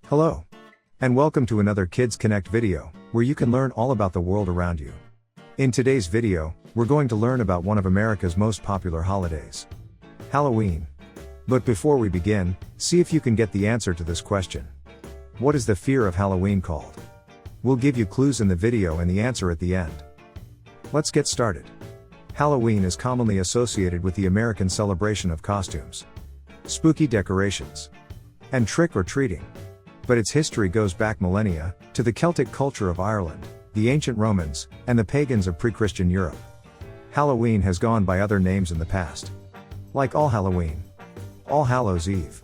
Hello. And welcome to another Kids Connect video, where you can learn all about the world around you. In today's video, we're going to learn about one of America's most popular holidays, Halloween. But before we begin, see if you can get the answer to this question. What is the fear of Halloween called? We'll give you clues in the video and the answer at the end. Let's get started. Halloween is commonly associated with the American celebration of costumes, spooky decorations, and trick-or-treating. But its history goes back millennia, to the Celtic culture of Ireland, the ancient Romans, and the Pagans of Pre-Christian Europe. Halloween has gone by other names in the past, like All Halloween, All Hallows Eve,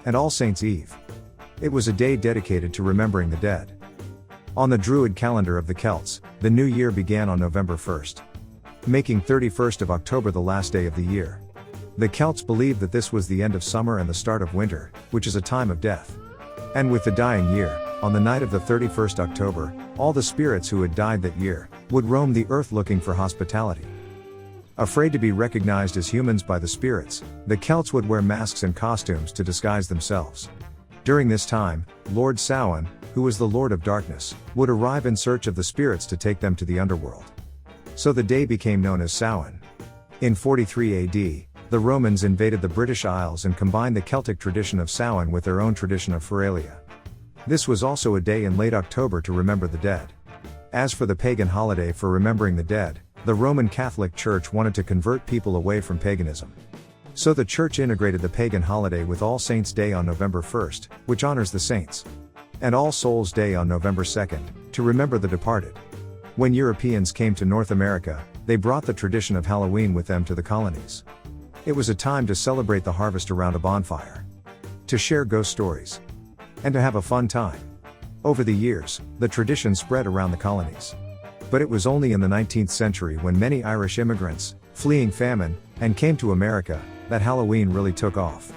and All Saints' Eve. It was a day dedicated to remembering the dead. On the Druid calendar of the Celts, the new year began on November 1st, making 31st of October the last day of the year. The Celts believed that this was the end of summer and the start of winter, which is a time of death. And with the dying year, on the night of the 31st October, all the spirits who had died that year would roam the earth looking for hospitality. Afraid to be recognized as humans by the spirits, the Celts would wear masks and costumes to disguise themselves. During this time, Lord Samhain, who was the Lord of Darkness, would arrive in search of the spirits to take them to the underworld. So the day became known as Samhain. In 43 AD, the Romans invaded the British Isles and combined the Celtic tradition of Samhain with their own tradition of Feralia. This was also a day in late October to remember the dead. As for the pagan holiday for remembering the dead, the Roman Catholic Church wanted to convert people away from paganism. So the Church integrated the pagan holiday with All Saints' Day on November 1st, which honors the saints, and All Souls' Day on November 2nd, to remember the departed. When Europeans came to North America, they brought the tradition of Halloween with them to the colonies. It was a time to celebrate the harvest around a bonfire, to share ghost stories, and to have a fun time. Over the years, the tradition spread around the colonies. But it was only in the 19th century, when many Irish immigrants, fleeing famine, and came to America, that Halloween really took off.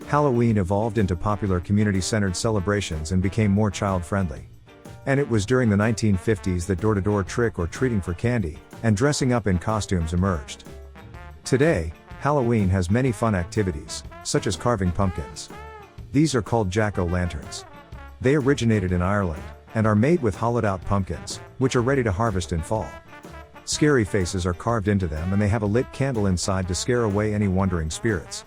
Halloween evolved into popular community-centered celebrations and became more child-friendly. And it was during the 1950s that door-to-door trick-or-treating for candy, and dressing up in costumes emerged. Today, Halloween has many fun activities, such as carving pumpkins. These are called jack-o'-lanterns. They originated in Ireland, and are made with hollowed-out pumpkins, which are ready to harvest in fall. Scary faces are carved into them, and they have a lit candle inside to scare away any wandering spirits.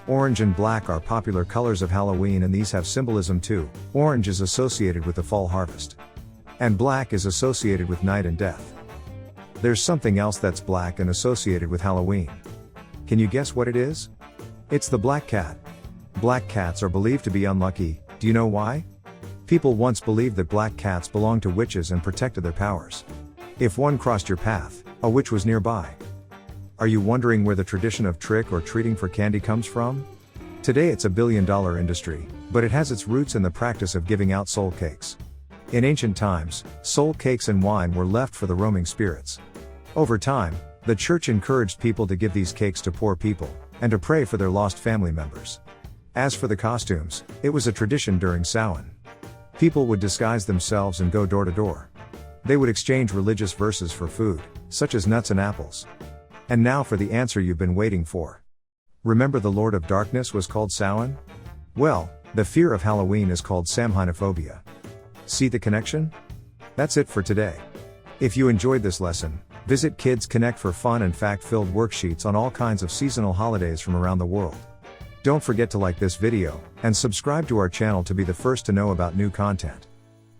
Orange and black are popular colors of Halloween, and these have symbolism too. Orange is associated with the fall harvest, and black is associated with night and death. There's something else that's black and associated with Halloween. Can you guess what it is? It's the black cat. Black cats are believed to be unlucky. Do you know why? People once believed that black cats belonged to witches and protected their powers. If one crossed your path, a witch was nearby. Are you wondering where the tradition of trick-or-treating for candy comes from? Today it's a billion-dollar industry, but it has its roots in the practice of giving out soul cakes. In ancient times, soul cakes and wine were left for the roaming spirits. Over time, the church encouraged people to give these cakes to poor people, and to pray for their lost family members. As for the costumes, it was a tradition during Samhain. People would disguise themselves and go door to door. They would exchange religious verses for food, such as nuts and apples. And now for the answer you've been waiting for. Remember the Lord of Darkness was called Samhain? Well, the fear of Halloween is called Samhainophobia. See the connection? That's it for today. If you enjoyed this lesson, visit Kids Connect for fun and fact-filled worksheets on all kinds of seasonal holidays from around the world. Don't forget to like this video, and subscribe to our channel to be the first to know about new content.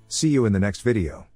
See you in the next video.